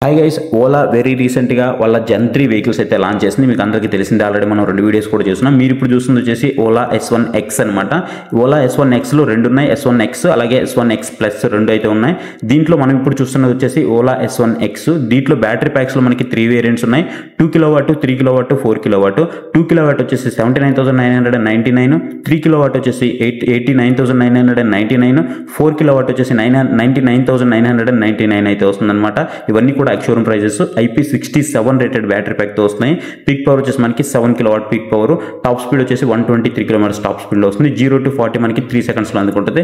Hi guys, Ola very రీసెంట్గా వాళ్ళ జెన్3 vehicles అయితే లాంచ్ చేసింది. మీకు అందరికీ తెలిసిందే, ఆల్రెడీ మనం 2 వీడియోస్ కూడా చేస్తున్నాం. మీరు ఇప్పుడు చూస్తుంది వచ్చేసి ఓలా S1X అనమాట. ఓలా S1Xలో 2 ఉన్నాయి, S1X అలాగే S1X ప్లస్ 2 అయితే ఉన్నాయి. దీంట్లో మనం ఇప్పుడు చూస్తున్నది వచ్చేసి ఓలా S1X. దీంట్లో బ్యాటరీ ప్యాక్స్లో మనకి 3 వేరియంట్స్ ఉన్నాయి. 2 kW, 3 kW, 4 kW. 2 kW వచ్చేసి 79,999, 3 kW వచ్చేసి 89,999, 4 kW వచ్చేసి 99,999 అయితే వస్తుందన్నమాట. ఇవన్నీ కూడా showroom prices. IP67 rated battery ప్యాక్తో వస్తున్నాయి. పీక్ పవర్ వచ్చేసి మనకి 7 kW peak power, top speed వచ్చేసి 123 km టాప్ స్పీడ్లో వస్తుంది. 0 to 40 మనకి 3 secondsలో అందుకుంటుంది.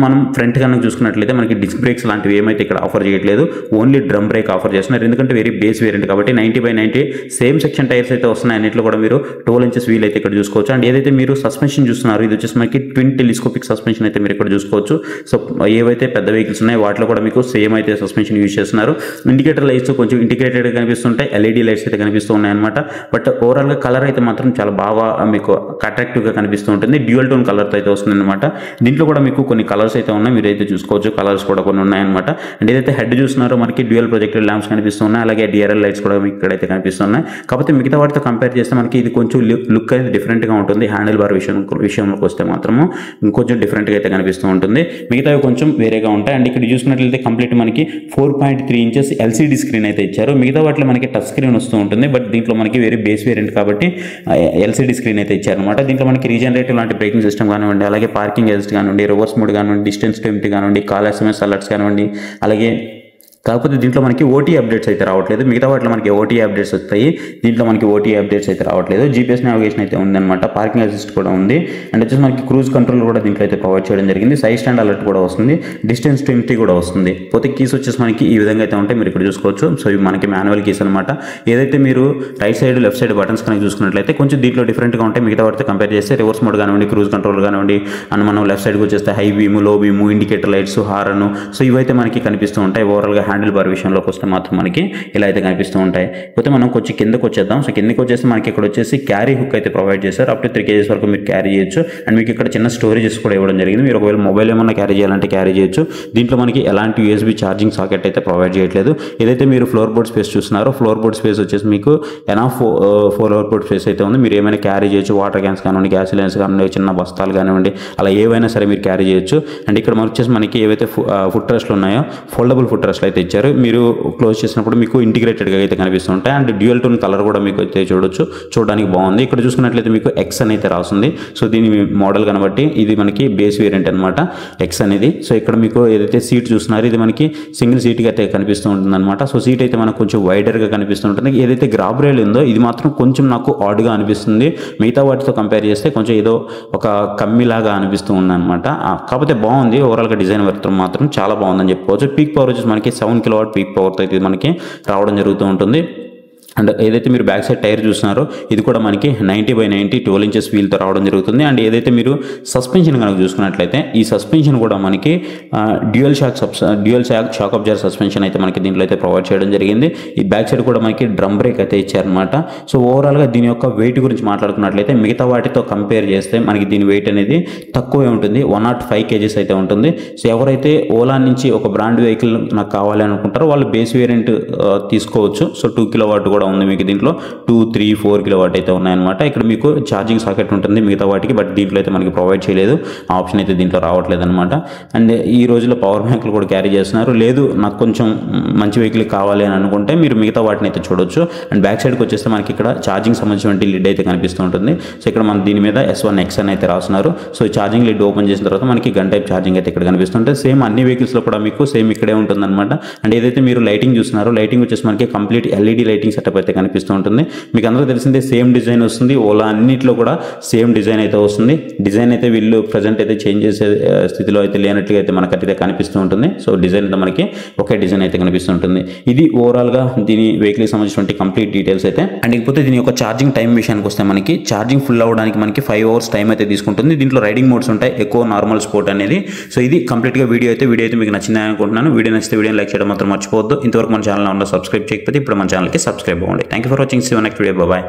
మనం ఫ్రంట్ కనుక చూసుకున్నట్లయితే మనకి డిస్క్ బ్రేక్స్ లాంటివి ఏమైతే ఇక్కడ ఆఫర్ చేయట్లేదు, ఓన్లీ డ్రమ్ బ్రేక్ ఆఫర్ చేస్తున్నారు. ఎందుకంటే వెరీ బేస్ వేరియంట్ కాబట్టి 90/90 సేమ్ సెక్షన్ టైర్స్ అయితే వస్తున్నాయి. అన్నింటిలో కూడా మీరు 12 inches వీల్ అయితే ఇక్కడ చూసుకోవచ్చు. అండ్ ఏదైతే మీరు సస్పెన్షన్ చూస్తున్నారు, ఇది వచ్చేసి మనకి ట్విన్ టెలిస్కోపిక్ సస్పెన్షన్ అయితే మీరు ఇక్కడ చూసుకోవచ్చు. సో ఏవైతే పెద్ద వెహికల్స్ ఉన్నాయో వాటిలో కూడా మీకు సేమ్ అయితే సస్పెన్షన్ యూజ్ చేస్తున్నారు. ఇండికేటర్ లైట్స్ కొంచెం ఇంటిగ్రేటెడ్ కనిపిస్తుంటాయి, LED లైట్స్ అయితే కనిపిస్తూ ఉన్నాయన్నమాట. బట్ ఓవరాల్గా కలర్ అయితే మాత్రం చాలా బాగా మీకు అట్రాక్టివ్గా కనిపిస్తూ ఉంటుంది. డ్యూయల్ టోన్ కలర్తో అయితే వస్తుంది అనమాట. దీంట్లో కూడా మీకు కొన్ని కలర్స్ అయితే ఉన్నాయి, మీరు అయితే చూసుకోవచ్చు. కలర్స్ కూడా కొన్ని ఉన్నాయన్నమాట. అండ్ ఏదైతే హెడ్ చూస్తున్నారో మనకి డ్యూయల్ ప్రొజెక్టెడ్ ల్యాంప్స్ కనిపిస్తున్నాయి, అలాగే DRL లైట్స్ కూడా మీకు ఇక్కడైతే కనిపిస్తున్నాయి. కాకపోతే మిగతా వాటితో కంపేర్ చేస్తే మనకి ఇది కొంచెం లుక్ అయితే డిఫరెంట్గా ఉంటుంది. హ్యాండిల్ బార్ విషయంలోకి వస్తే మాత్రము ఇంకొంచెం డిఫరెంట్గా అయితే కనిపిస్తూ ఉంటుంది. మిగతావి కొంచెం వేరేగా ఉంటాయి. అండ్ ఇక్కడ చూసుకున్నట్లయితే కంప్లీట్ మనకి 4.3 inches LCD స్క్రీన్ అయితే ఇచ్చారు. మిగతా వాటిలో మనకి టచ్ స్క్రీన్ వస్తూ ఉంటుంది. బట్ దీంట్లో మనకి వెరీ బేస్ వేరియంట్ కాబట్టి LCD స్క్రీన్ అయితే ఇచ్చారనమాట. దీంట్లో మనకి రీజనరేటివ్ లాంటి బ్రేకింగ్ సిస్టమ్ కానివ్వండి, అలాగే పార్కింగ్ అసిస్ట్ కానివ్వండి, రివర్స్ మోడ్ కానివ్వండి, డిస్టెన్స్ టు ఎంప్టీ కానివ్వండి, కాల్ SMS అలర్ట్స్ కానివ్వండి, అలాగే కాకపోతే దీంట్లో మనకి OTA అప్డేట్స్ అయితే రావట్లేదు. మిగతా వాటిలో మనకి OTA అప్డేట్స్ వస్తాయి, దీంట్లో మనకి OTA అప్డేట్స్ అయితే రావట్లేదు. GPS నావిగేషన్ అయితే ఉందన్నమాట, పార్కింగ్ అసిస్ట్ కూడా ఉంది. అండ్ వచ్చేసి మనకి క్రూజ్ కంట్రోల్ కూడా దీంట్లో అయితే ప్రొవైడ్ చేయడం జరిగింది. సైడ్ స్టాండ్ అలర్ట్ కూడా వస్తుంది, డిస్టెన్స్ టు ఎంప్టీ కూడా వస్తుంది. పోతే కీస్ వచ్చేసి మనకి ఈ విధంగా అయితే ఉంటాయి, మీరు ఇక్కడ చూసుకోవచ్చు. సో ఇవి మనకి మాన్యువల్ కీస్ అనమాట. ఏదైతే మీరు right side left side buttons కనుక చూసుకున్నట్లయితే కొంచెం దీంట్లో డిఫరెంట్గా ఉంటాయి. మిగతా వాటితో కంపేర్ చేస్తే రివర్స్ మోడ్ కానివ్వండి, క్రూజ్ కంట్రోల్ కానివ్వండి, అండ్ మనం లెఫ్ట్ సైడ్కి వచ్చేస్తే హై బీము, లో beam, indicator lights, horn, so ఇవైతే మనకి కనిపిస్తూ ఉంటాయి. ఓవరాల్గా హ్యాండిల్ బార్ విషయంలో వస్తే మాత్రం మనకి ఇలా అయితే కనిపిస్తూ ఉంటాయి. పోతే మనం కొంచెం కిందకు వచ్చేద్దాం. సో కిందకి వచ్చేసి మనకి ఇక్కడ వచ్చేసి క్యారీ హుక్ అయితే ప్రొవైడ్ చేశారు. అప్ టు 3 kgs వరకు మీరు క్యారీ చేయొచ్చు. అండ్ మీకు ఇక్కడ చిన్న స్టోరేజెస్ కూడా ఇవ్వడం జరిగింది. మీరు ఒకవేళ మొబైల్ ఏమన్నా క్యారీ చేయాలంటే క్యారీ చేయొచ్చు. దీంట్లో మనకి ఎలాంటి USB ఛార్జింగ్ సాకెట్ అయితే ప్రొవైడ్ చేయట్లేదు. ఏదైతే మీరు ఫ్లోర్ బోర్డ్ స్పేస్ చూస్తున్నారో, ఫ్లోర్ బోర్డ్ స్పేస్ వచ్చేసి మీకు ఎనాఫ్ ఫ్లోర్ బోర్డ్ స్పేస్ అయితే ఉంది. మీరు ఏమైనా క్యారీ చేయొచ్చు. వాటర్ క్యాన్స్ కానివ్వండి, గ్యాస్ సిలిండర్స్ కానివ్వండి, చిన్న బస్తాలు కానివ్వండి, అలా ఏవైనా సరే మీరు క్యారీ చేయొచ్చు. అండ్ ఇక్కడ వచ్చేసి మనకి ఏవైతే ఫుట్ రెస్ట్లు ఉన్నాయో, ఫోల్డబుల్ ఫుట్ రెస్ట్లు అయితే ఇచ్చారు. మీరు క్లోజ్ చేసినప్పుడు మీకు ఇంటిగ్రేటెడ్గా అయితే కనిపిస్తూ ఉంటాయి. అండ్ డ్యూయల్ టోన్ కలర్ కూడా మీకు అయితే చూడడానికి బాగుంది. ఇక్కడ చూసుకున్నట్లయితే మీకు X అని అయితే రాస్తుంది. సో దీని మోడల్ కనబట్టి ఇది మనకి బేస్ వేరియంట్ అనమాట, X అనేది. సో ఇక్కడ మీకు ఏదైతే సీట్ చూస్తున్నారో ఇది మనకి సింగిల్ సీట్గా అయితే కనిపిస్తూ ఉంటుంది అనమాట. సో సీట్ అయితే మనకు కొంచెం వైడర్గా కనిపిస్తూ ఉంటుంది. ఏదైతే గ్రాబ్ రైల్ ఉందో ఇది మాత్రం కొంచెం నాకు ఆడ్గా అనిపిస్తుంది. మిగతా వాటితో కంపేర్ చేస్తే కొంచెం ఏదో ఒక కమ్మిలాగా అనిపిస్తూ ఉంది అనమాట. కాకపోతే బాగుంది, ఓవరాల్గా డిజైన్ వర్క్ మాత్రం చాలా బాగుందని చెప్పుకోవచ్చు. పీక్ పవర్ వచ్చేసి మనకి 7 kW పీక్ పవర్తో అయితే మనకి రావడం జరుగుతూ ఉంటుంది. అండ్ ఏదైతే మీరు బ్యాక్ సైడ్ టైర్ చూస్తున్నారో ఇది కూడా మనకి 90/90 12 inches వీల్తో రావడం జరుగుతుంది. అండ్ ఏదైతే మీరు సస్పెన్షన్ కనుక చూసుకున్నట్లయితే ఈ సస్పెన్షన్ కూడా మనకి డ్యూయల్ షాక్ అబ్జర్వర్ సస్పెన్షన్ అయితే మనకి దీంట్లో అయితే ప్రొవైడ్ చేయడం జరిగింది. ఈ బ్యాక్ సైడ్ కూడా మనకి డ్రమ్ బ్రేక్ అయితే ఇచ్చారనమాట. సో ఓవరాల్గా దీని యొక్క వెయిట్ గురించి మాట్లాడుకున్నట్లయితే మిగతా వాటితో కంపేర్ చేస్తే మనకి దీని వెయిట్ అనేది తక్కువే ఉంటుంది, 105 kgs అయితే ఉంటుంది. సో ఎవరైతే ఓలా నుంచి ఒక బ్రాండ్ వెహికల్ నాకు కావాలి అనుకుంటారో వాళ్ళు బేస్ వేరియంట్ తీసుకోవచ్చు. సో 2 kW కూడా ఉంది మీకు దీంట్లో, 2, 3, 4 kW అయితే ఉన్నాయన్నమాట. ఇక్కడ మీకు ఛార్జింగ్ సాకెట్ ఉంటుంది మిగతా వాటికి, బట్ దీంట్లో అయితే మనకి ప్రొవైడ్ చేయలేదు. ఆప్షన్ అయితే దీంట్లో రావట్లేదు అనమాట. అండ్ ఈ రోజుల్లో పవర్ బ్యాంకులు కూడా క్యారీ చేస్తున్నారు. లేదు నాకు కొంచెం మంచి వెహికల్ కావాలి అని అనుకుంటే మీరు మిగతా వాటిని అయితే చూడొచ్చు. అండ్ బ్యాక్ సైడ్కి వచ్చేస్తే మనకి ఇక్కడ ఛార్జింగ్ సంబంధించిన లిడ్ అయితే కనిపిస్తూ ఉంటుంది. సో ఇక్కడ మన దీని మీద S1X అని అయితే రాస్తున్నారు. సో ఛార్జింగ్ లిడ్ ఓపెన్ చేసిన తర్వాత మనకి గన్ టైప్ ఛార్జింగ్ అయితే ఇక్కడ కనిపిస్తుంటుంది. సేమ్ అన్ని వెహికల్స్లో కూడా మీకు సేమ్ ఇక్కడే ఉంటుందన్నమాట. అండ్ ఏదైతే మీరు లైటింగ్ చూస్తున్నారో లైటింగ్ వచ్చేసి మనకి కంప్లీట్ LED లైటింగ్ సెటప్ అయితే కనిపిస్తూ ఉంటుంది. మీకు అందరూ తెలిసిందే సేమ్ డిజైన్ వస్తుంది. ఓలా అన్నింటిలో కూడా సేమ్ డిజైన్ అయితే వస్తుంది. డిజైన్ అయితే వీళ్ళు ప్రజెంట్ అయితే చేంజ్ చేసే స్థితిలో అయితే లేనట్టుగా అయితే మనకైతే కనిపిస్తూ ఉంటుంది. సో డిజైన్ అయితే మనకి ఒకే డిజైన్ అయితే కనిపిస్తూ ఉంటుంది. ఇది ఓవరాల్గా దీని వెహికల్కి సంబంధించిన కంప్లీట్ డీటెయిల్స్ అయితే. అండ్ ఇకపోతే దీని యొక్క ఛార్జింగ్ టైం విషయానికి వస్తే మనకి ఛార్జింగ్ ఫుల్ అవ్వడానికి మనకి 5 hours టైం అయితే తీసుకుంటుంది. దీంట్లో రైడింగ్ మోడ్స్ ఉంటాయి, ఎక్కువ, నార్మల్, స్పోర్ట్ అనేది. సో ఇది కంప్లీట్గా వీడియో అయితే మీకు నచ్చిందని అనుకుంటున్నాను. వీడియో నచ్చితే వీడియోని లైక్ చేయడం మాత్రం మర్చిపోవద్దు. ఇంతవరకు మన ఛానల్ సబ్స్క్రైబ్ చేయకపోతే ఇప్పుడు మన ఛానల్కి సబ్స్క్రైబ్ అవ్వండి. Thank you for watching. See you next video. Bye bye.